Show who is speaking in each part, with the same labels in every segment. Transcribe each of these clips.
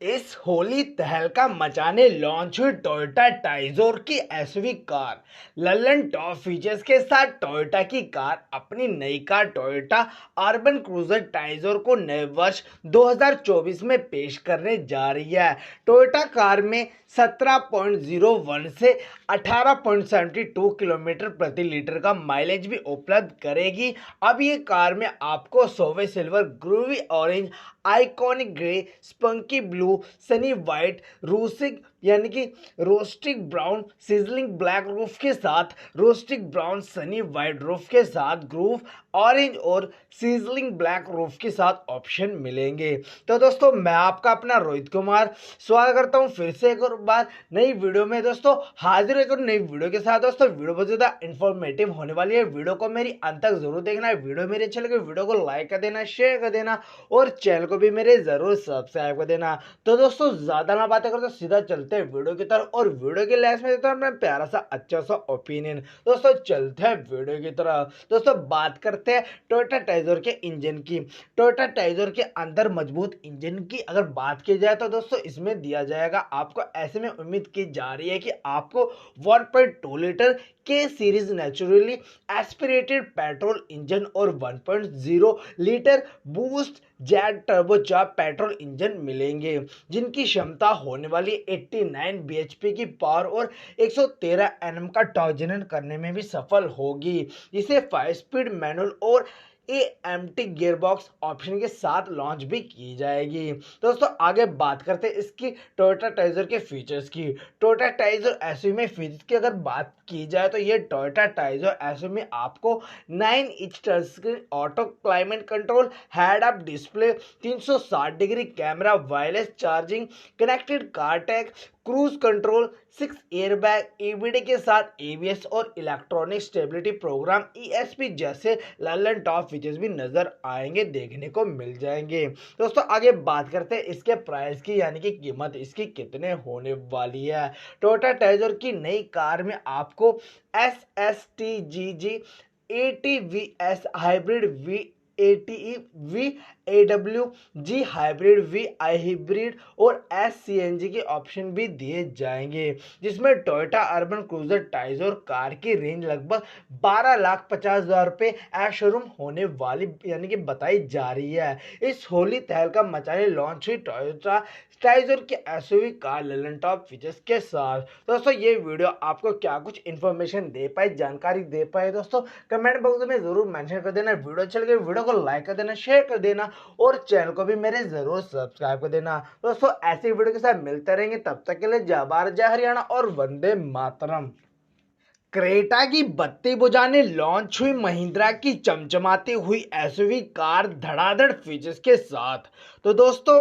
Speaker 1: इस होली तहलका मचाने लॉन्च हुई टोयोटा टाइजोर की SUV car. Lallan top features के साथ टोयोटा की कार अपनी नई कार टोयोटा अर्बन क्रूजर टाइजोर को नए वर्ष 2024 में पेश करने जा रही है। टोयोटा कार में 17.01 से 18.72 किलोमीटर प्रति लीटर का माइलेज भी उपलब्ध करेगी। अब ये कार में आपको suave silver, groovy orange, iconic grey, spunky blue, sunny white, rustic यानी कि rustic brown, sizzling black roof के साथ, rustic brown sunny white roof के साथ, ग्रूव ऑरेंज और सिजलिंग ब्लैक रूफ के साथ ऑप्शन मिलेंगे। तो दोस्तों मैं आपका अपना रोहित कुमार स्वागत करता हूं फिर से एक और बार नई वीडियो में। दोस्तों हाजिर एक और नई वीडियो के साथ। दोस्तों वीडियो बहुत ज़्यादा इन्फॉर्मेटिव होने वाली है, वीडियो को मेरी अंत तक जरूर देखना है। वीडियो मेरे अच्छे लगे वीडियो को लाइक कर देना, शेयर कर देना और चैनल को भी मेरे जरूर सब्सक्राइब कर देना। तो दोस्तों ज्यादा ना बातें करते सीधा चलते हैं वीडियो की तरफ और वीडियो के लास्ट में देता हूं अपना प्यारा सा अच्छा सा ओपिनियन। दोस्तों चलते हैं वीडियो की तरफ। दोस्तों बात करते हैं टोयोटा टाइजर के इंजन की। टोयोटा टाइजर के अंदर मजबूत इंजन की अगर बात की जाए तो दोस्तों इसमें दिया जाएगा आपको, ऐसे में उम्मीद की जा रही है कि आपको 1.2 लीटर के series naturally aspirated petrol engine और 1.0 litre boost jet turbocharge petrol engine मिलेंगे, जिनकी क्षमता होने वाली 89 bhp की पावर और 113 Nm का टॉर्क जनरेट करने में भी सफल होगी। इसे 5 स्पीड मैनुअल और AMT गियरबॉक्स ऑप्शन के साथ लॉन्च भी की जाएगी। दोस्तों आगे बात करते हैं इसकी टोयोटा टाइजर के फीचर्स की। टोयोटा टाइजर एसयूवी में फीचर्स की अगर बात की जाए तो ये टोयोटा टाइजर एसयूवी में आपको 9 inch touch screen, auto climate control, head up display, 360 degree camera, wireless charging, connected car tag, cruise control, 6 airbag, EBD के साथ ABS और इलेक्ट्रॉनिक स्टेबिलिटी प्रोग्राम ESP जैसे लल्लन टॉप फीचर्स भी नजर आएंगे, देखने को मिल जाएंगे। दोस्तों आगे बात करते हैं इसके प्राइस की, यानी कि कीमत इसकी कितने होने वाली है। टोयोटा टाइजर की नई कार में आपको SSTGG 80VS hybrid VATE VAWG hybrid VI hybrid और SCNG के ऑप्शन भी दिए जाएंगे, जिसमें Toyota urban cruiser Taisor car की रेंज लगभग 12,50,000 रुपये एज शोरूम होने वाली यानी कि बताई जा रही है। इस होली तहलका मचाने लॉन्च हुई टोयोटा टाइजर की SUV car Lallan top features के साथ। दोस्तों ये वीडियो आपको क्या कुछ इन्फॉर्मेशन दे पाए, जानकारी दे पाए, दोस्तों कमेंट बॉक्स में जरूर मेंशन कर देना। वीडियो अच्छी लगे वीडियो को लाइक कर देना, शेयर कर देना और चैनल को भी मेरे जरूर सब्सक्राइब कर देना। दोस्तों ऐसी वीडियो के साथ मिलते रहेंगे, तब तक के लिए जय भारत जय हरियाणा और वंदे मातरम। क्रेटा की बत्ती बुझाने लॉन्च हुई महिंद्रा की चमचमाती हुई एसयूवी कार धड़ाधड़ फीचर्स के साथ। तो दोस्तों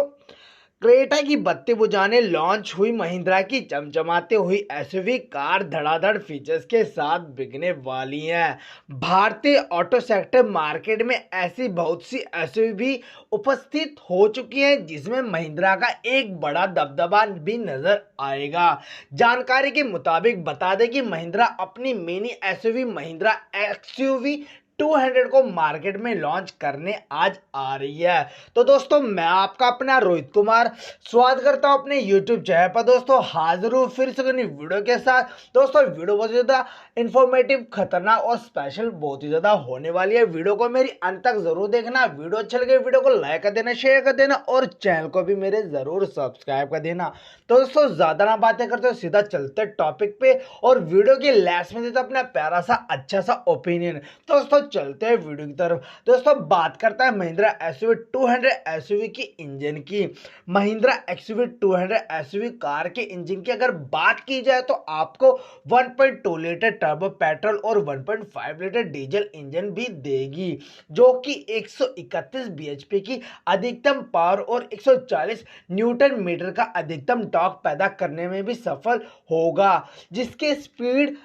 Speaker 1: क्रेटा की बत्ती बुझाने लॉन्च हुई महिंद्रा की चमचमाते हुई एसयूवी कार धड़ाधड़ फीचर्स के साथ बिकने वाली है। भारतीय ऑटो सेक्टर मार्केट में ऐसी बहुत सी एसयूवी उपस्थित हो चुकी हैं जिसमें महिंद्रा का एक बड़ा दबदबा भी नजर आएगा। जानकारी के मुताबिक बता दें कि महिंद्रा अपनी मिनी एसयूवी महिंद्रा एक्सयूवी 200 को मार्केट में लॉन्च करने आज आ रही है। तो दोस्तों मैं आपका अपना रोहित कुमार स्वागत करता हूं अपने YouTube चैनल पर। दोस्तों हाजिर हूं फिर से नई वीडियो के साथ। दोस्तों वीडियो बहुत ज़्यादा इंफॉर्मेटिव, खतरनाक और स्पेशल बहुत ही ज़्यादा होने वाली है। वीडियो को मेरी अंत तक जरूर देखना। वीडियो अच्छा लगे वीडियो को लाइक कर देना, शेयर कर देना और चैनल को भी मेरे जरूर सब्सक्राइब कर देना। तो दोस्तों ज़्यादा ना बातें करते हो सीधा चलते टॉपिक पे और वीडियो के लास्ट में देता अपना प्यारा सा अच्छा सा ओपिनियन। दोस्तों चलते हैं वीडियो की तरफ। दोस्तों बात करता है महिंद्रा एक्सयूवी 200 एसयूवी की इंजन की। महिंद्रा एक्सयूवी 200 एसयूवी कार के इंजन की अगर बात की जाए तो आपको 1.2 लीटर टर्बो पेट्रोल और 1.5 लीटर डीजल इंजन भी देगी, जो कि 131 bhp की अधिकतम पावर और 140 न्यूटन मीटर का अधिकतम टॉर्क पैदा करने में भी सफल होगा, जिसके स्पीड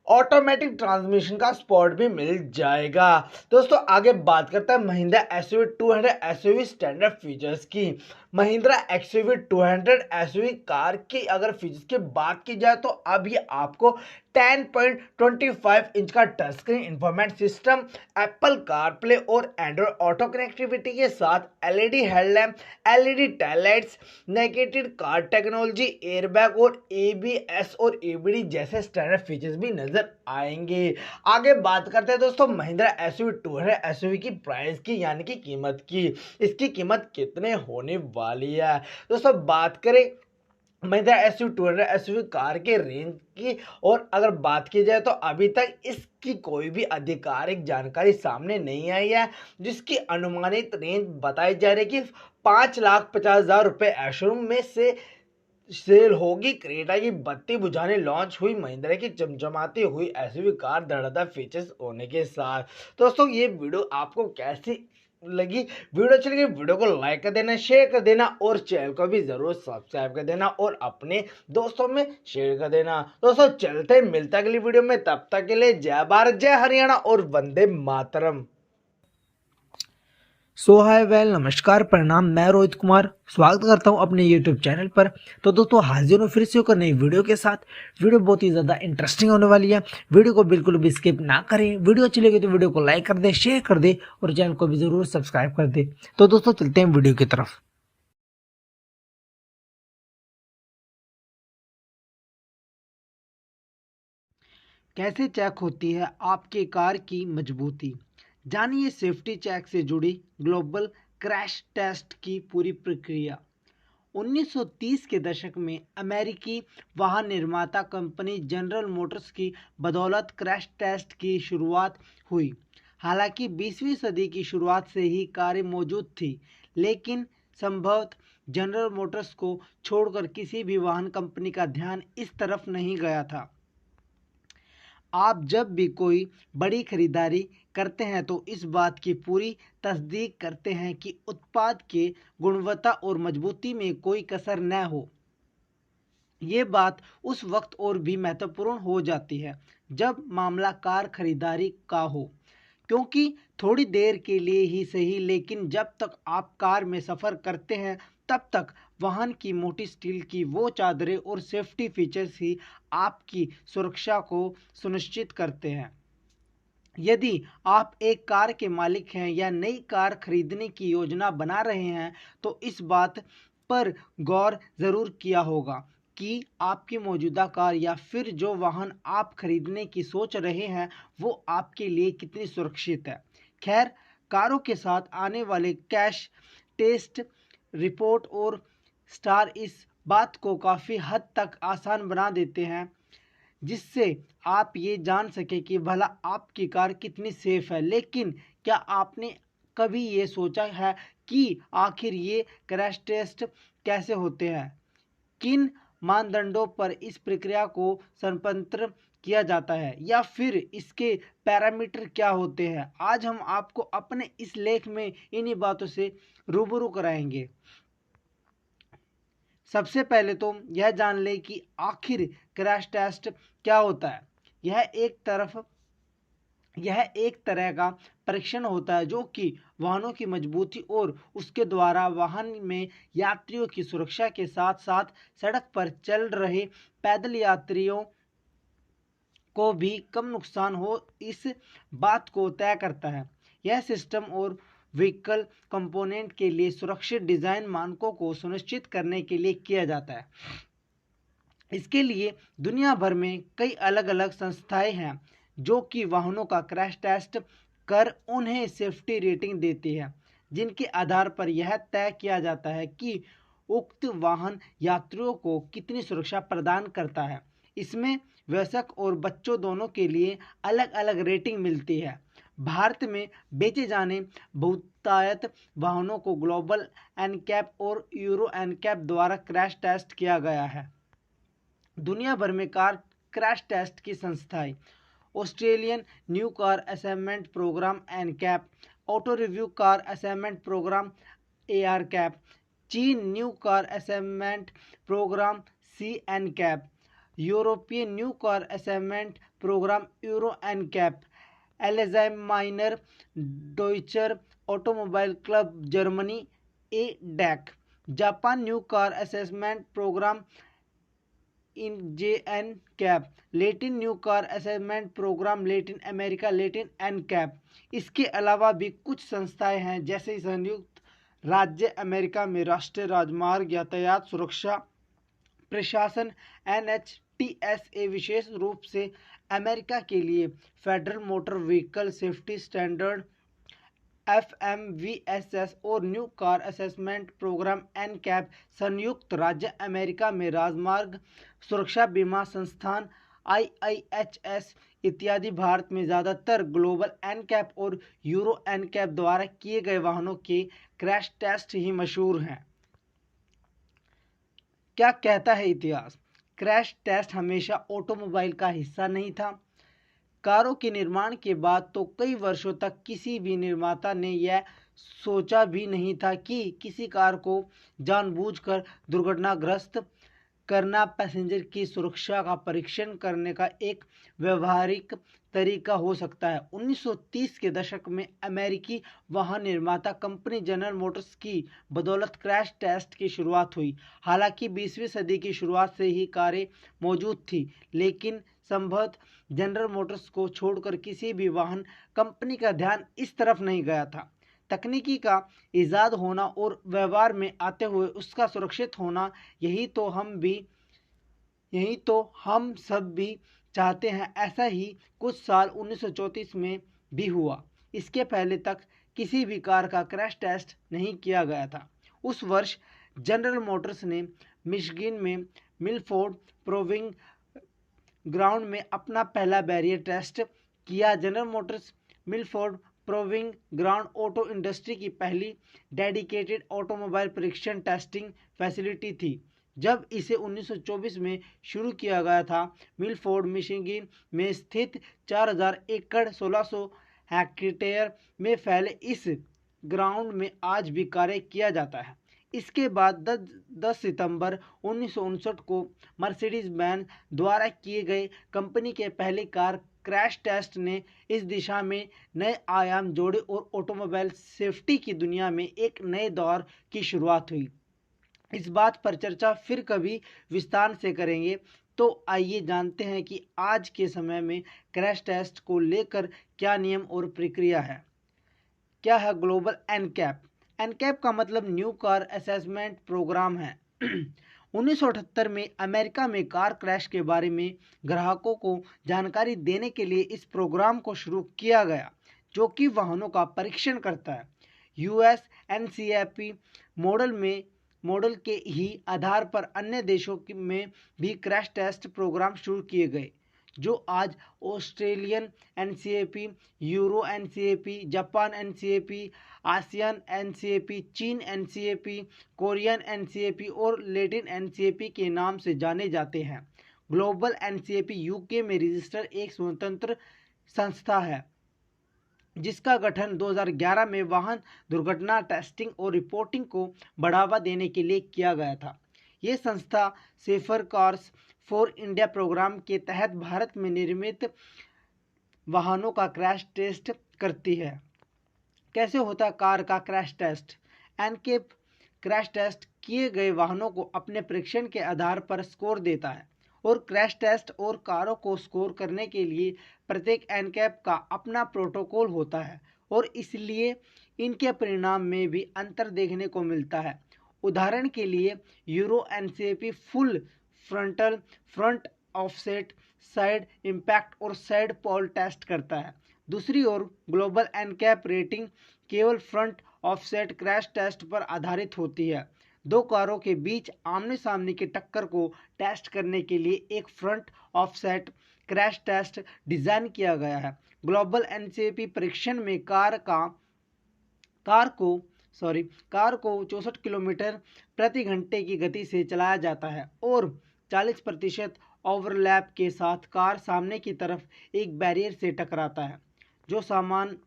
Speaker 1: ऑटोमेटिक ट्रांसमिशन का सपोर्ट भी मिल जाएगा। दोस्तों आगे बात करता है Mahindra XUV 200 SUV standard features की। महिंद्रा एक्सयूवी 200 एसयूवी कार की अगर फीचर्स की बात की जाए तो अब ये आपको 10.25 इंच का touch screen infotainment system, Apple CarPlay और एंड्रॉयड ऑटो कनेक्टिविटी के साथ LED headlamp, LED tail lights, navigated car technology, airbag और एबीएस और एबीडी जैसे स्टैंडर्ड फीचर्स भी नजर आएंगे। आगे बात करते हैं दोस्तों महिंद्रा एसयूवी 200 एसयूवी की प्राइस की यानी कि कीमत की। इसकी कीमत कितने होने वाली है दोस्तों? बात करें महिंद्रा एसयूवी 200 एसयूवी कार के रेंज की और अगर बात की जाए तो अभी तक इसकी कोई भी आधिकारिक जानकारी सामने नहीं आई है, जिसकी अनुमानित रेंज बताई जा रही है कि 5,50,000 रुपये एशोरूम में से सेल होगी। क्रेटा की बत्ती बुझाने लॉन्च हुई महिंद्रा की चमचमाती हुई एसयूवी कार धड़ाधड़ फीचर्स होने के साथ। दोस्तों ये वीडियो आपको कैसी लगी? वीडियो अच्छी लगी वीडियो को लाइक कर देना, शेयर कर देना और चैनल को भी जरूर सब्सक्राइब कर देना और अपने दोस्तों में शेयर कर देना। दोस्तों चलते मिलता अगली वीडियो में, तब तक के लिए जय भारत, जय हरियाणा और वंदे मातरम।
Speaker 2: सो हाय वेल नमस्कार प्रणाम, मैं रोहित कुमार स्वागत करता हूं अपने यूट्यूब चैनल पर। तो दोस्तों हाजिर हूं फिर से एक नई वीडियो के साथ। वीडियो बहुत ही ज़्यादा इंटरेस्टिंग होने वाली है, वीडियो को बिल्कुल भी स्किप ना करें। वीडियो अच्छी लगे तो वीडियो को लाइक कर दे, शेयर कर दे और चैनल को भी ज़रूर सब्सक्राइब कर दे। तो दोस्तों चलते हैं वीडियो की तरफ।
Speaker 3: कैसे चेक होती है आपके कार की मजबूती? जानिए सेफ्टी चेक से जुड़ी ग्लोबल क्रैश टेस्ट की पूरी प्रक्रिया। 1930 के दशक में अमेरिकी वाहन निर्माता कंपनी जनरल मोटर्स की बदौलत क्रैश टेस्ट की शुरुआत हुई। हालांकि 20वीं सदी की शुरुआत से ही कारें मौजूद थी, लेकिन संभवतः जनरल मोटर्स को छोड़कर किसी भी वाहन कंपनी का ध्यान इस तरफ नहीं गया था। आप जब भी कोई बड़ी खरीदारी करते हैं तो इस बात की पूरी तस्दीक करते हैं कि उत्पाद के गुणवत्ता और मजबूती में कोई कसर न हो। ये बात उस वक्त और भी महत्वपूर्ण हो जाती है जब मामला कार खरीदारी का हो, क्योंकि थोड़ी देर के लिए ही सही, लेकिन जब तक आप कार में सफ़र करते हैं तब तक वाहन की मोटी स्टील की वो चादरें और सेफ्टी फीचर्स ही आपकी सुरक्षा को सुनिश्चित करते हैं। यदि आप एक कार के मालिक हैं या नई कार खरीदने की योजना बना रहे हैं तो इस बात पर गौर ज़रूर किया होगा कि आपकी मौजूदा कार या फिर जो वाहन आप खरीदने की सोच रहे हैं वो आपके लिए कितनी सुरक्षित है। खैर, कारों के साथ आने वाले क्रैश टेस्ट रिपोर्ट और स्टार इस बात को काफ़ी हद तक आसान बना देते हैं, जिससे आप ये जान सके कि भला आपकी कार कितनी सेफ है। लेकिन क्या आपने कभी ये सोचा है कि आखिर ये क्रैश टेस्ट कैसे होते हैं? किन मानदंडों पर इस प्रक्रिया को संपन्न किया जाता है या फिर इसके पैरामीटर क्या होते हैं? आज हम आपको अपने इस लेख में इन्हीं बातों से रूबरू कराएंगे। सबसे पहले तो यह जान लें कि आखिर क्रैश टेस्ट क्या होता है। यह एक तरह का परीक्षण होता है जो कि वाहनों की मजबूती और उसके द्वारा वाहन में यात्रियों की सुरक्षा के साथ साथ सड़क पर चल रहे पैदल यात्रियों को भी कम नुकसान हो इस बात को तय करता है। यह सिस्टम और व्हीकल कंपोनेंट के लिए सुरक्षित डिज़ाइन मानकों को सुनिश्चित करने के लिए किया जाता है। इसके लिए दुनिया भर में कई अलग अलग संस्थाएं हैं जो कि वाहनों का क्रैश टेस्ट कर उन्हें सेफ्टी रेटिंग देती है, जिनके आधार पर यह तय किया जाता है कि उक्त वाहन यात्रियों को कितनी सुरक्षा प्रदान करता है। इसमें वयस्क और बच्चों दोनों के लिए अलग अलग रेटिंग मिलती है। भारत में बेचे जाने बहुतायत वाहनों को ग्लोबल एनकैप और यूरो एनकैप द्वारा क्रैश टेस्ट किया गया है। दुनिया भर में कार क्रैश टेस्ट की संस्थाएं Australian new car assessment programme NCAP, auto review car assessment programme AR cap, चीन new car assessment programme CNCAP, European new car assessment programme Euro NCAP, Allgemeiner Deutscher automobile club Germany ADAC, Japan new car assessment programme in JNCAP, Latin new car assessment programme Latin America Latin NCAP। इसके अलावा भी कुछ संस्थाएं हैं जैसे संयुक्त राज्य America में राष्ट्रीय राजमार्ग यातायात सुरक्षा प्रशासन NHTSA, विशेष रूप से अमेरिका के लिए federal motor vehicle safety standard FMVSS और new car assessment programme NCAP। संयुक्त राज्य अमेरिका में राजमार्ग सुरक्षा बीमा संस्थान IIHS इत्यादि। भारत में ज़्यादातर ग्लोबल NCAP और यूरो NCAP द्वारा किए गए वाहनों के क्रैश टेस्ट ही मशहूर हैं। क्या कहता है इतिहास? क्रैश टेस्ट हमेशा ऑटोमोबाइल का हिस्सा नहीं था। कारों के निर्माण के बाद तो कई वर्षों तक किसी भी निर्माता ने यह सोचा भी नहीं था कि किसी कार को जानबूझकर दुर्घटनाग्रस्त करना पैसेंजर की सुरक्षा का परीक्षण करने का एक व्यवहारिक तरीका हो सकता है। 1930 के दशक में अमेरिकी वाहन निर्माता कंपनी जनरल मोटर्स की बदौलत क्रैश टेस्ट की शुरुआत हुई। हालांकि 20वीं सदी की शुरुआत से ही कारें मौजूद थी, लेकिन संभवतः जनरल मोटर्स को छोड़कर किसी भी वाहन कंपनी का ध्यान इस तरफ नहीं गया था। तकनीकी का इजाद होना और व्यवहार में आते हुए उसका सुरक्षित होना, यही तो हम सब भी चाहते हैं। ऐसा ही कुछ साल 1934 में भी हुआ। इसके पहले तक किसी भी कार का क्रैश टेस्ट नहीं किया गया था। उस वर्ष जनरल मोटर्स ने मिशिगन में मिलफोर्ड प्रोविंग ग्राउंड में अपना पहला बैरियर टेस्ट किया। General Motors Milford proving ground auto industry की पहली डेडिकेटेड ऑटोमोबाइल परीक्षण टेस्टिंग फैसिलिटी थी। जब इसे 1924 में शुरू किया गया था, मिलफोर्ड मिशिगन में स्थित 4000 एकड़ 1600 हेक्टेयर में फैले इस ग्राउंड में आज भी कार्य किया जाता है। इसके बाद 10 सितंबर 1959 को मर्सिडीज बेंज द्वारा किए गए कंपनी के पहले कार क्रैश टेस्ट ने इस दिशा में नए आयाम जोड़े और ऑटोमोबाइल सेफ्टी की दुनिया में एक नए दौर की शुरुआत हुई। इस बात पर चर्चा फिर कभी विस्तार से करेंगे। तो आइए जानते हैं कि आज के समय में क्रैश टेस्ट को लेकर क्या नियम और प्रक्रिया है। क्या है ग्लोबल NCAP? NCAP का मतलब न्यू कार असेसमेंट प्रोग्राम है। 1978 में अमेरिका में कार क्रैश के बारे में ग्राहकों को जानकारी देने के लिए इस प्रोग्राम को शुरू किया गया, जो कि वाहनों का परीक्षण करता है। US NCAP मॉडल के ही आधार पर अन्य देशों में भी क्रैश टेस्ट प्रोग्राम शुरू किए गए, जो आज Australian NCAP, euro NCAP, Japan NCAP, ASEAN NCAP, चीन NCAP, कोरियन NCAP और लैटिन NCAP के नाम से जाने जाते हैं। ग्लोबल NCAP UK में रजिस्टर एक स्वतंत्र संस्था है, जिसका गठन 2011 में वाहन दुर्घटना टेस्टिंग और रिपोर्टिंग को बढ़ावा देने के लिए किया गया था। ये संस्था safer cars for India programme के तहत भारत में निर्मित वाहनों का क्रैश टेस्ट करती है। कैसे होता है कार का crash test? NCAP crash test किए गए वाहनों को अपने परीक्षण के आधार पर स्कोर देता है और क्रैश टेस्ट और कारों को स्कोर करने के लिए प्रत्येक NCAP का अपना प्रोटोकॉल होता है और इसलिए इनके परिणाम में भी अंतर देखने को मिलता है। उदाहरण के लिए euro NCAP full frontal, front offset, side impact और साइड पॉल टेस्ट करता है। दूसरी ओर ग्लोबल NCAP रेटिंग केवल फ्रंट ऑफसेट क्रैश टेस्ट पर आधारित होती है। दो कारों के बीच आमने सामने की टक्कर को टेस्ट करने के लिए एक front offset crash test design किया गया है। ग्लोबल NCAP परीक्षण में कार को 64 किलोमीटर प्रति घंटे की गति से चलाया जाता है और 40% ओवरलैप के साथ कार सामने की तरफ एक बैरियर से टकराता है, जो समान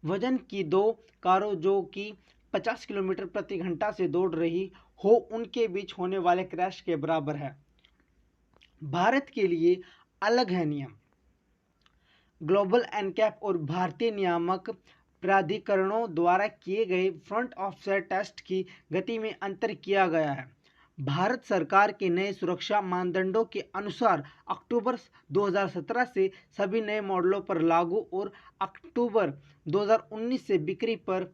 Speaker 3: वजन की दो कारों जो कि 50 किलोमीटर प्रति घंटा से दौड़ रही हो उनके बीच होने वाले क्रैश के बराबर है। भारत के लिए अलग है नियम। ग्लोबल NCAP और भारतीय नियामक प्राधिकरणों द्वारा किए गए फ्रंट ऑफसेट टेस्ट की गति में अंतर किया गया है। भारत सरकार के नए सुरक्षा मानदंडों के अनुसार अक्टूबर 2017 से सभी नए मॉडलों पर लागू और अक्टूबर 2019 से बिक्री पर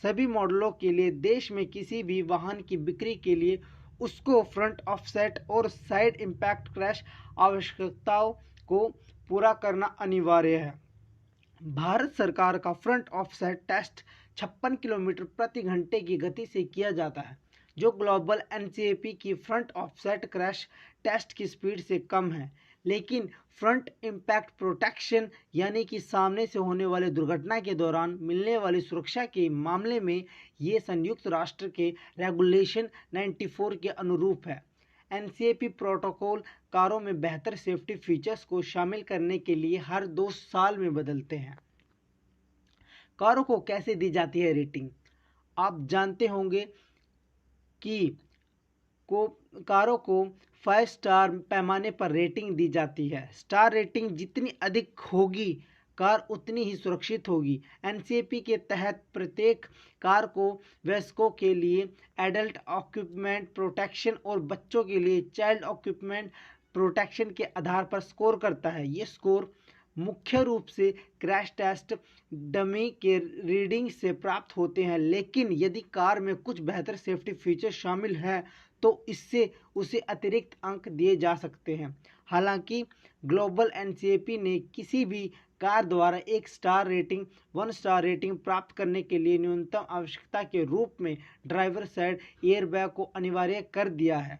Speaker 3: सभी मॉडलों के लिए देश में किसी भी वाहन की बिक्री के लिए उसको फ्रंट ऑफसेट और साइड इम्पैक्ट क्रैश आवश्यकताओं को पूरा करना अनिवार्य है। भारत सरकार का फ्रंट ऑफसेट टेस्ट 56 किलोमीटर प्रति घंटे की गति से किया जाता है, जो ग्लोबल एनसीएपी की फ्रंट ऑफसेट क्रैश टेस्ट की स्पीड से कम है। लेकिन फ्रंट इम्पैक्ट प्रोटेक्शन यानी कि सामने से होने वाली दुर्घटना के दौरान मिलने वाली सुरक्षा के मामले में ये संयुक्त राष्ट्र के रेगुलेशन 94 के अनुरूप है। एनसीएपी प्रोटोकॉल कारों में बेहतर सेफ्टी फीचर्स को शामिल करने के लिए हर 2 साल में बदलते हैं। कारों को कैसे दी जाती है रेटिंग? आप जानते होंगे कि कारों को 5 स्टार पैमाने पर रेटिंग दी जाती है। स्टार रेटिंग जितनी अधिक होगी कार उतनी ही सुरक्षित होगी। एनसीएपी के तहत प्रत्येक कार को वयस्कों के लिए एडल्ट ऑक्यूपमेंट प्रोटेक्शन और बच्चों के लिए चाइल्ड ऑक्यूपमेंट प्रोटेक्शन के आधार पर स्कोर करता है। ये स्कोर मुख्य रूप से क्रैश टेस्ट डमी के रीडिंग से प्राप्त होते हैं, लेकिन यदि कार में कुछ बेहतर सेफ्टी फीचर शामिल है तो इससे उसे अतिरिक्त अंक दिए जा सकते हैं। हालांकि ग्लोबल एनसीएपी ने किसी भी कार द्वारा 1 स्टार रेटिंग 1 स्टार रेटिंग प्राप्त करने के लिए न्यूनतम आवश्यकता के रूप में ड्राइवर साइड एयरबैग को अनिवार्य कर दिया है।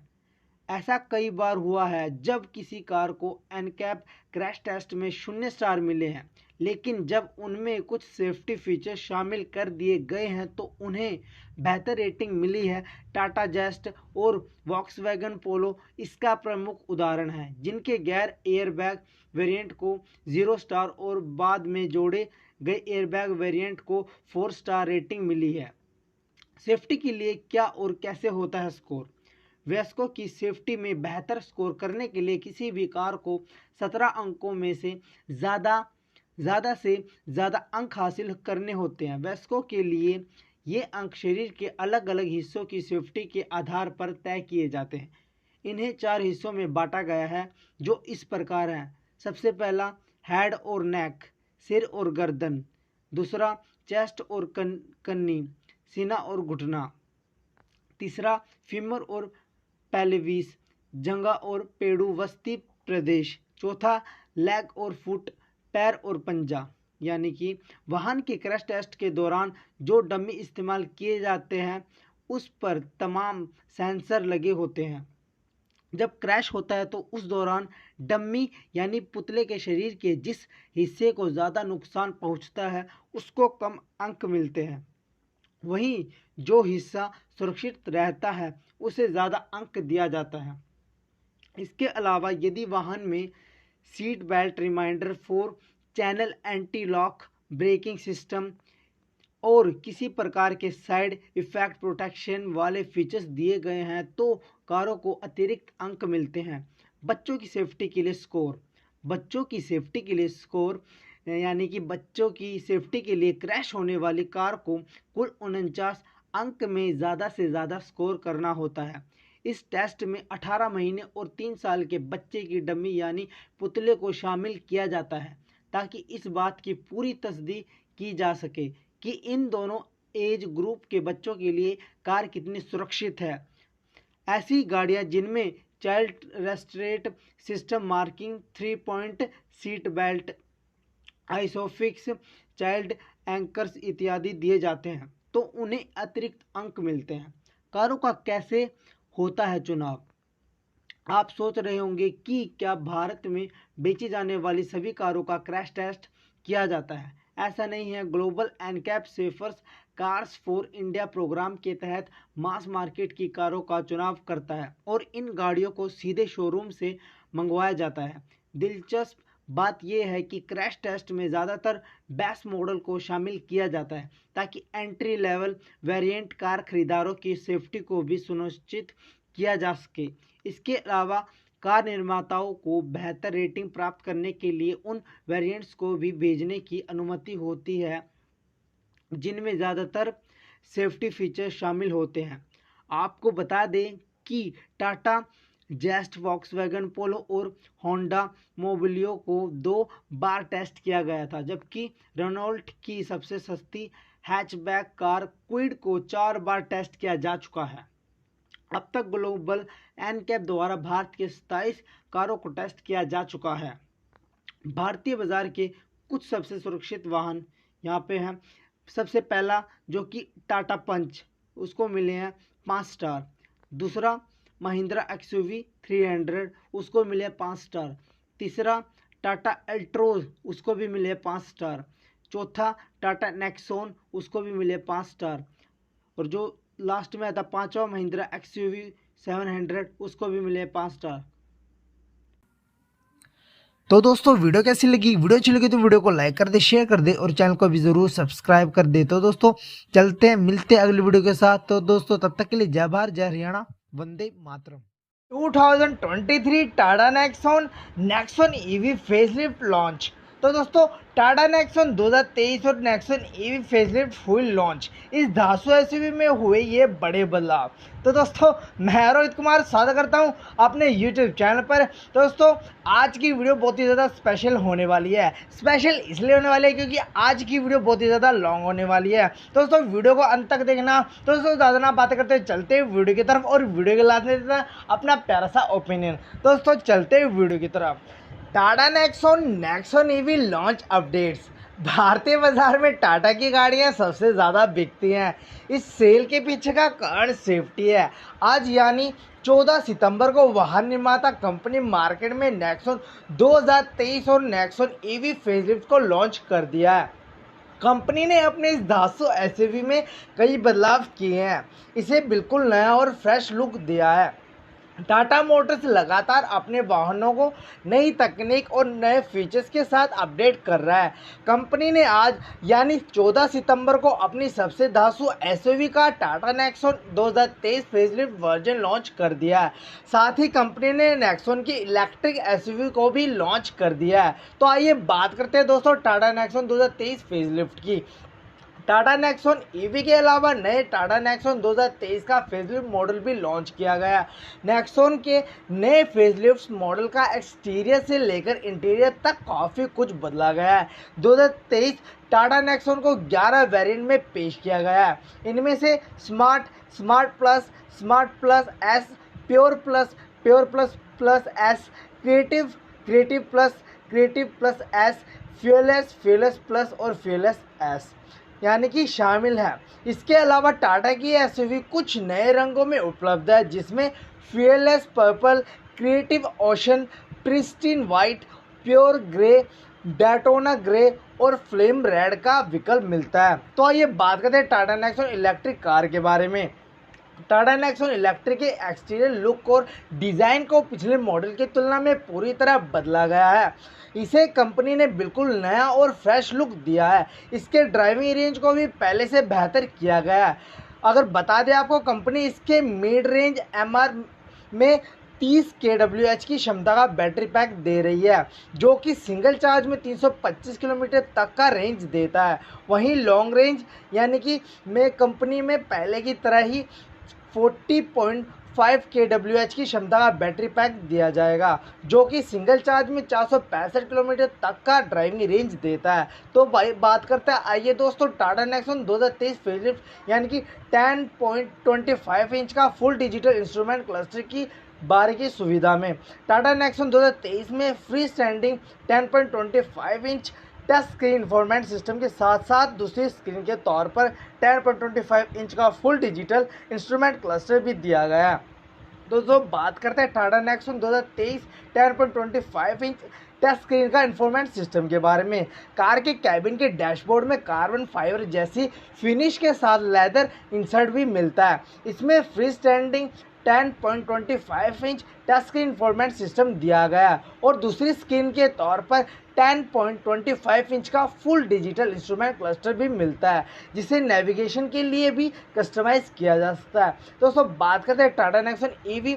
Speaker 3: ऐसा कई बार हुआ है जब किसी कार को एनकैप क्रैश टेस्ट में 0 स्टार मिले हैं, लेकिन जब उनमें कुछ सेफ्टी फीचर शामिल कर दिए गए हैं तो उन्हें बेहतर रेटिंग मिली है। टाटा जेस्ट और वॉक्सवैगन पोलो इसका प्रमुख उदाहरण है, जिनके गैर एयरबैग वेरिएंट को 0 स्टार और बाद में जोड़े गए एयरबैग वेरिएंट को 4 स्टार रेटिंग मिली है। सेफ्टी के लिए क्या और कैसे होता है स्कोर? वयस्कों की सेफ्टी में बेहतर स्कोर करने के लिए किसी भी कार को 17 अंकों में से ज़्यादा से ज़्यादा अंक हासिल करने होते हैं। वयस्कों के लिए ये अंक शरीर के अलग अलग हिस्सों की सेफ्टी के आधार पर तय किए जाते हैं। इन्हें 4 हिस्सों में बांटा गया है, जो इस प्रकार हैं। सबसे पहला हेड और नेक, सिर और गर्दन। दूसरा चेस्ट और कन्नी, सीना और घुटना। तीसरा फीमर और पेल्विस, जंगा और पेडू वस्ती प्रदेश। चौथा लेग और फुट, पैर और पंजा। यानी कि वाहन के क्रैश टेस्ट के दौरान जो डमी इस्तेमाल किए जाते हैं उस पर तमाम सेंसर लगे होते हैं। जब क्रैश होता है तो उस दौरान डम्मी यानी पुतले के शरीर के जिस हिस्से को ज़्यादा नुकसान पहुंचता है उसको कम अंक मिलते हैं, वहीं जो हिस्सा सुरक्षित रहता है उसे ज़्यादा अंक दिया जाता है। इसके अलावा यदि वाहन में seat belt reminder 4 channel anti lock braking system और किसी प्रकार के साइड इफ़ेक्ट प्रोटेक्शन वाले फीचर्स दिए गए हैं तो कारों को अतिरिक्त अंक मिलते हैं। बच्चों की सेफ्टी के लिए स्कोर। बच्चों की सेफ्टी के लिए स्कोर यानी कि बच्चों की सेफ्टी के लिए क्रैश होने वाली कार को कुल 49 अंक में ज़्यादा से ज़्यादा स्कोर करना होता है। इस टेस्ट में 18 महीने और 3 साल के बच्चे की डमी यानी पुतले को शामिल किया जाता है, ताकि इस बात की पूरी तस्दीक की जा सके कि इन दोनों एज ग्रुप के बच्चों के लिए कार कितनी सुरक्षित है। ऐसी गाड़ियां जिनमें child restaurant system, marking 3 point seat belt, isofix, child anchors इत्यादि दिए जाते हैं तो उन्हें अतिरिक्त अंक मिलते हैं। कारों का कैसे होता है चुनाव? आप सोच रहे होंगे कि क्या भारत में बेची जाने वाली सभी कारों का क्रैश टेस्ट किया जाता है? ऐसा नहीं है। Global NCAP safers cars for India programme के तहत मास मार्केट की कारों का चुनाव करता है और इन गाड़ियों को सीधे शोरूम से मंगवाया जाता है। दिलचस्प बात यह है कि क्रैश टेस्ट में ज़्यादातर बेस मॉडल को शामिल किया जाता है ताकि एंट्री लेवल वेरिएंट कार खरीदारों की सेफ्टी को भी सुनिश्चित किया जा सके। इसके अलावा कार निर्माताओं को बेहतर रेटिंग प्राप्त करने के लिए उन वेरिएंट्स को भी भेजने की अनुमति होती है जिनमें ज़्यादातर सेफ्टी फीचर शामिल होते हैं। आपको बता दें कि टाटा जेस्ट, वॉक्सवैगन पोलो और होंडा मोबिलियो को 2 बार टेस्ट किया गया था, जबकि रेनॉल्ट की सबसे सस्ती हैचबैक कार क्विड को 4 बार टेस्ट किया जा चुका है। अब तक ग्लोबल एनकैप द्वारा भारत के 27 कारों को टेस्ट किया जा चुका है। भारतीय बाजार के कुछ सबसे सुरक्षित वाहन यहाँ पे हैं। सबसे पहला जो कि टाटा पंच, उसको मिले हैं 5 स्टार। दूसरा महिंद्रा एक्सयूवी 300, उसको मिले 5 स्टार। तीसरा टाटा एल्ट्रोज, उसको भी मिले 5 स्टार। चौथा टाटा नेक्सॉन, उसको भी मिले 5 स्टार। और जो लास्ट में आता 5वां महिंद्रा एक्सयूवी 700, उसको भी मिले 5 स्टार।
Speaker 2: तो दोस्तों वीडियो कैसी लगी? वीडियो अच्छी लगी तो वीडियो को लाइक कर दे, शेयर कर दे और चैनल को भी जरूर सब्सक्राइब कर दे। तो दोस्तों चलते हैं, मिलते हैं अगली वीडियो के साथ। तो दोस्तों तब तक के लिए जय भारत, जय Haryana, Vande Mataram.
Speaker 1: 2023 Tata Nexon EV facelift launch. तो दोस्तों टाटा नेक्सॉन 2023 और Nexon EV facelift full launch, इस धांसू एसयूवी में हुए ये बड़े बदलाव। तो दोस्तों मैं रोहित कुमार स्वागत करता हूं अपने YouTube चैनल पर। तो दोस्तों आज की वीडियो बहुत ही ज़्यादा स्पेशल होने वाली है। स्पेशल इसलिए होने वाली है क्योंकि आज की वीडियो बहुत ही ज़्यादा लॉन्ग होने वाली है। तो दोस्तों वीडियो को अंत तक देखना। तो दोस्तों ज़्यादा ना बातें करते चलते वीडियो की तरफ और वीडियो के लास्ट में देना अपना प्यारा सा ओपिनियन। दोस्तों चलते वीडियो की तरफ। Tata Nexon EV launch updates. भारतीय बाजार में टाटा की गाड़ियां सबसे ज़्यादा बिकती हैं। इस सेल के पीछे का कारण सेफ्टी है। आज यानी 14 सितंबर को वाहन निर्माता कंपनी मार्केट में नेक्सॉन 2023 और नेक्सॉन ईवी फेसलिफ्ट को लॉन्च कर दिया है। कंपनी ने अपने इस धांसू एसयूवी में कई बदलाव किए हैं। इसे बिल्कुल नया और फ्रेश लुक दिया है। टाटा मोटर्स लगातार अपने वाहनों को नई तकनीक और नए फीचर्स के साथ अपडेट कर रहा है। कंपनी ने आज यानी 14 सितंबर को अपनी सबसे धांसू एसयूवी का Tata Nexon 2023 facelift version launch कर दिया है। साथ ही कंपनी ने नेक्सॉन की इलेक्ट्रिक एसयूवी को भी लॉन्च कर दिया है। तो आइए बात करते हैं दोस्तों टाटा नेक्सॉन 2023 फेसलिफ्ट की। टाटा नेक्सॉन ईवी के अलावा नए टाटा नेक्सॉन 2023 का फेसलिफ्ट मॉडल भी लॉन्च किया गया। नेक्सॉन के नए फेसलिफ्ट मॉडल का एक्सटीरियर से लेकर इंटीरियर तक काफ़ी कुछ बदला गया है। 2023 टाटा नेक्सॉन को 11 वेरिएंट में पेश किया गया है। इनमें से smart plus S, pure plus S, creative plus S, fearless plus और फ्यूलेस एस यानी कि शामिल है। इसके अलावा टाटा की एसयूवी कुछ नए रंगों में उपलब्ध है, जिसमें fearless purple, creative ocean, pristine white, pure grey, Daytona grey और फ्लेम रेड का विकल्प मिलता है। तो आइए बात करते हैं टाटा नेक्सॉन इलेक्ट्रिक कार के बारे में। टाटा नेक्सॉन इलेक्ट्रिक के एक्सटीरियर लुक और डिज़ाइन को पिछले मॉडल की तुलना में पूरी तरह बदला गया है। इसे कंपनी ने बिल्कुल नया और फ्रेश लुक दिया है। इसके ड्राइविंग रेंज को भी पहले से बेहतर किया गया है। अगर बता दें आपको, कंपनी इसके मिड रेंज MR में 30 kWh की क्षमता का बैटरी पैक दे रही है, जो कि सिंगल चार्ज में 325 किलोमीटर तक का रेंज देता है। वहीं लॉन्ग रेंज यानी कि में कंपनी में पहले की तरह ही 40.5 kWh की क्षमता का बैटरी पैक दिया जाएगा, जो कि सिंगल चार्ज में 465 किलोमीटर तक का ड्राइविंग रेंज देता है। तो बात करते हैं आइए दोस्तों टाटा नेक्सॉन 2023 फेसलिफ्ट यानी कि 10.25 इंच का फुल डिजिटल इंस्ट्रूमेंट क्लस्टर की बारीकी सुविधा में। टाटा नेक्सॉन 2023 में free standing 10.25 inch touch screen infotainment system के साथ साथ दूसरी स्क्रीन के तौर पर 10.25 इंच का फुल डिजिटल इंस्ट्रूमेंट क्लस्टर भी दिया गया है। दोस्तों बात करते हैं Tata Nexon 2023 10.25 inch touch screen का इंफोटेनमेंट सिस्टम के बारे में। कार के कैबिन के डैशबोर्ड में कार्बन फाइबर जैसी फिनिश के साथ लेदर इंसर्ट भी मिलता है। इसमें free standing 10.25 inch touch screen infotainment system दिया गया और दूसरी स्क्रीन के तौर पर 10.25 इंच का फुल डिजिटल इंस्ट्रूमेंट क्लस्टर भी मिलता है, जिसे नेविगेशन के लिए भी कस्टमाइज किया जा सकता है। दोस्तों बात करते हैं Tata Nexon EV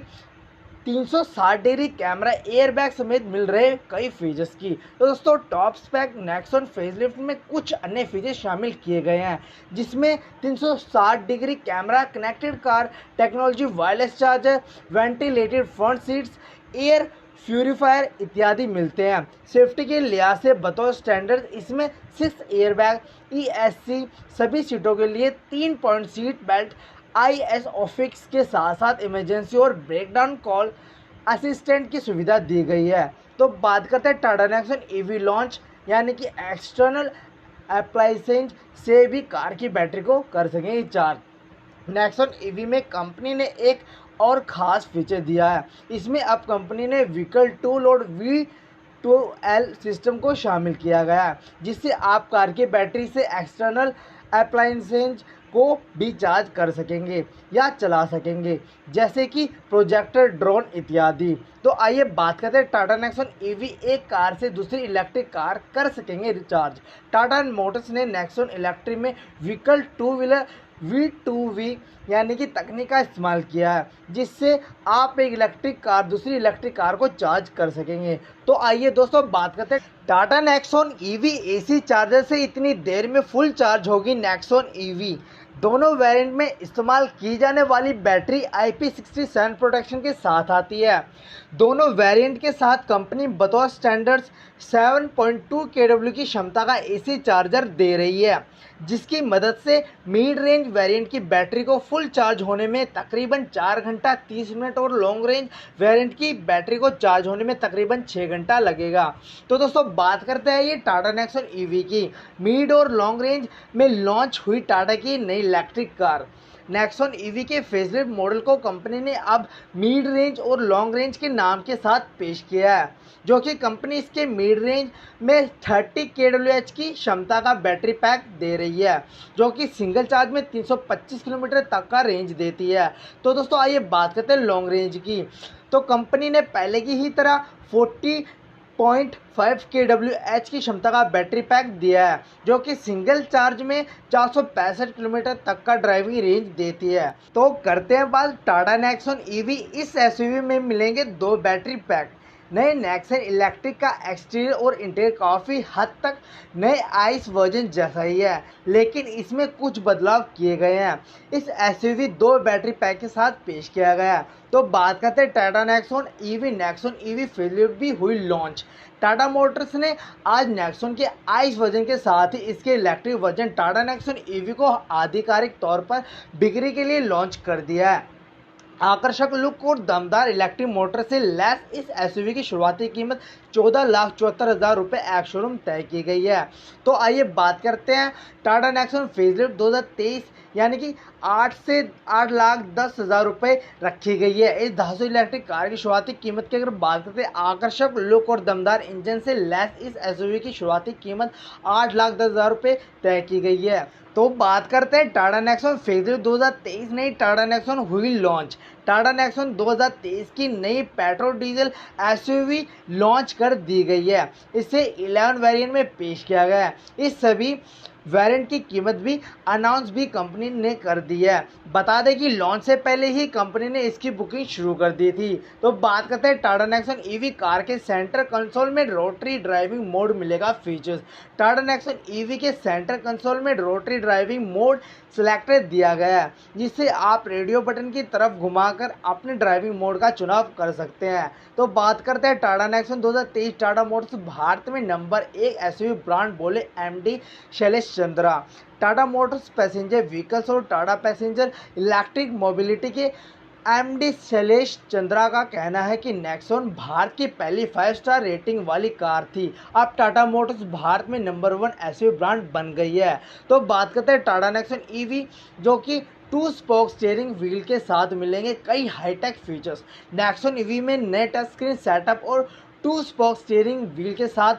Speaker 1: 360 degree camera, airbag समेत मिल रहे कई फीचर्स की। तो दोस्तों टॉप स्पेक नेक्सॉन फेसलिफ्ट में कुछ अन्य फीचर्स शामिल किए गए हैं, जिसमें 360 degree camera, connected car technology, wireless charger, ventilated front seats, air purifier इत्यादि मिलते हैं। सेफ्टी के लिहाज से बतौर स्टैंडर्ड इसमें 6 एयरबैग, ESC सभी सीटों के लिए, 3 पॉइंट सीट बेल्ट, ISOFIX के साथ साथ इमरजेंसी और ब्रेकडाउन कॉल असिस्टेंट की सुविधा दी गई है। तो बात करते हैं टाटा नेक्सॉन EV लॉन्च, यानी कि एक्सटर्नल अप्लायंसेज से भी कार की बैटरी को कर सकेंगे चार्ज। नेक्सॉन EV में कंपनी ने एक और ख़ास फीचर दिया है। इसमें अब कंपनी ने vehicle to load V2L system को शामिल किया गया है, जिससे आप कार की बैटरी से एक्सटर्नल अप्लायंसेज को भी चार्ज कर सकेंगे या चला सकेंगे, जैसे कि प्रोजेक्टर, ड्रोन इत्यादि। तो आइए बात करते हैं टाटा नेक्सॉन EV एक कार से दूसरी इलेक्ट्रिक कार कर सकेंगे रिचार्ज। टाटा मोटर्स ने नेक्सॉन इलेक्ट्रिक में व्हीकल टू व्हीलर V2V यानी कि तकनीक का इस्तेमाल किया है, जिससे आप एक इलेक्ट्रिक कार दूसरी इलेक्ट्रिक कार को चार्ज कर सकेंगे। तो आइए दोस्तों बात करते हैं Tata Nexon EV AC charger से इतनी देर में फुल चार्ज होगी। नेक्सॉन EV दोनों वेरिएंट में इस्तेमाल की जाने वाली बैटरी IP67 प्रोटेक्शन के साथ आती है। दोनों वेरिएंट के साथ कंपनी बतौर स्टैंडर्ड्स 7.2 kW की क्षमता का AC चार्जर दे रही है, जिसकी मदद से मिड रेंज वेरिएंट की बैटरी को फुल चार्ज होने में तकरीबन 4 घंटा 30 मिनट और लॉन्ग रेंज वेरिएंट की बैटरी को चार्ज होने में तकरीबन 6 घंटा लगेगा। तो दोस्तों बात करते हैं ये टाटा नेक्सॉन EV की। मिड और लॉन्ग रेंज में लॉन्च हुई टाटा की नई इलेक्ट्रिक कार नेक्सॉन EV के फेसलिफ्ट मॉडल को कंपनी ने अब मिड रेंज और लॉन्ग रेंज के नाम के साथ पेश किया है, जो कि कंपनी इसके मिड रेंज में 30 kWh की क्षमता का बैटरी पैक दे रही है, जो कि सिंगल चार्ज में 325 किलोमीटर तक का रेंज देती है। तो दोस्तों आइए बात करते हैं लॉन्ग रेंज की। तो कंपनी ने पहले की ही तरह 40.5 kWh की क्षमता का बैटरी पैक दिया है, जो कि सिंगल चार्ज में 465 किलोमीटर तक का ड्राइविंग रेंज देती है। तो करते हैं बात टाटा नेक्सॉन EV। इस SUV में मिलेंगे 2 बैटरी पैक। नए नेक्सॉन इलेक्ट्रिक का एक्सटीरियर और इंटीरियर काफ़ी हद तक नए आइस वर्जन जैसा ही है, लेकिन इसमें कुछ बदलाव किए गए हैं। इस SUV 2 बैटरी पैक के साथ पेश किया गया है। तो बात करते हैं Tata Nexon EV। Nexon EV facelift भी हुई लॉन्च। टाटा मोटर्स ने आज नेक्सॉन के आइस वर्जन के साथ ही इसके electric version Tata Nexon EV को आधिकारिक तौर पर बिक्री के लिए लॉन्च कर दिया है। आकर्षक लुक और दमदार इलेक्ट्रिक मोटर से लैस इस SUV की शुरुआती कीमत 14,74,000 रुपये एक्स शोरूम तय की गई है। तो आइए बात करते हैं टाटा नेक्सॉन फेसलिफ्ट 2023, यानी कि 8 से 8,10,000 रुपये रखी गई है। इस धांसू इलेक्ट्रिक कार की शुरुआती कीमत की अगर बात करते हैं, आकर्षक लुक और दमदार इंजन से लैस इस SUV की शुरुआती कीमत 8,10,000 रुपये तय की गई है। तो बात करते हैं टाटा नेक्सॉन फेसलिफ्ट 2023। नई टाटा नेक्सॉन हुई लॉन्च। टाटा नेक्सॉन 2023 की नई पेट्रोल डीजल SUV लॉन्च कर दी गई है। इसे 11 वेरिएंट में पेश किया गया है। इस सभी वेरिएंट की कीमत भी अनाउंस भी कंपनी ने कर दी है। बता दें कि लॉन्च से पहले ही कंपनी ने इसकी बुकिंग शुरू कर दी थी। तो बात करते हैं टाटा नेक्सॉन EV कार के सेंटर कंसोल में रोटरी ड्राइविंग मोड मिलेगा फीचर्स। टाटा नेक्सॉन EV के सेंटर कंसोल में रोटरी ड्राइविंग मोड सिलेक्टेड दिया गया है, जिससे आप रेडियो बटन की तरफ घुमाकर अपने ड्राइविंग मोड का चुनाव कर सकते हैं। तो बात करते हैं टाटा नेक्सॉन 2023। टाटा मोटर्स भारत में नंबर 1 SUV ब्रांड बोले MD Shailesh Chandra. Tata Motors passenger vehicles और टाटा पैसेंजर इलेक्ट्रिक मोबिलिटी के MD शैलेश चंद्रा का कहना है कि नेक्सॉन भारत की पहली 5 स्टार रेटिंग वाली कार थी। अब टाटा मोटर्स भारत में नंबर 1 SUV ब्रांड बन गई है। तो बात करते हैं टाटा नेक्सॉन EV, जो कि 2 स्पोक स्टीयरिंग व्हील के साथ मिलेंगे कई हाईटेक फीचर्स। नेक्सॉन EV में नए टच स्क्रीन सेटअप और 2 स्पोक स्टीयरिंग व्हील के साथ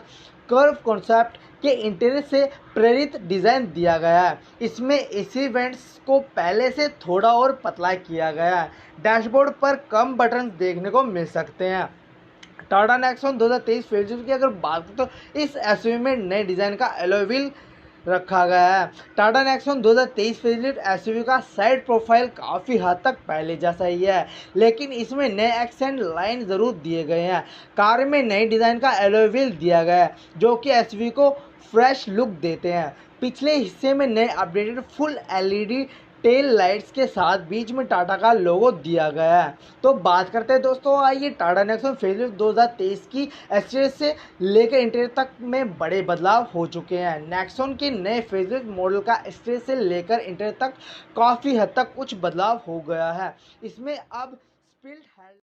Speaker 1: कर्व कॉन्सेप्ट के इंटीरियर से प्रेरित डिज़ाइन दिया गया है। इसमें AC वेंट्स को पहले से थोड़ा और पतला किया गया है। डैशबोर्ड पर कम बटन देखने को मिल सकते हैं। टाटा नेक्सॉन 2023 फेसलिफ्ट की अगर बात करें तो इस SUV में नए डिज़ाइन का एलॉय व्हील रखा गया है। टाटा नेक्सॉन 2023 फेसलिफ्ट एसयूवी का साइड प्रोफाइल काफ़ी हद तक पहले जैसा ही है, लेकिन इसमें नए एक्सेंट लाइन ज़रूर दिए गए हैं। कार में नई डिज़ाइन का एलॉय व्हील दिया गया है जो कि एसयूवी को फ्रेश लुक देते हैं। पिछले हिस्से में नए updated full LED tail lights के साथ बीच में टाटा का लोगो दिया गया है। तो बात करते हैं दोस्तों, आइए टाटा नेक्सॉन फेसलिफ्ट 2023 की एक्सटीरियर से लेकर इंटीरियर तक में बड़े बदलाव हो चुके हैं। नेक्सॉन के नए फेसलिफ्ट मॉडल का एक्सटीरियर से लेकर इंटीरियर तक काफ़ी हद तक कुछ बदलाव हो गया है। इसमें अब स्प्लिट हेड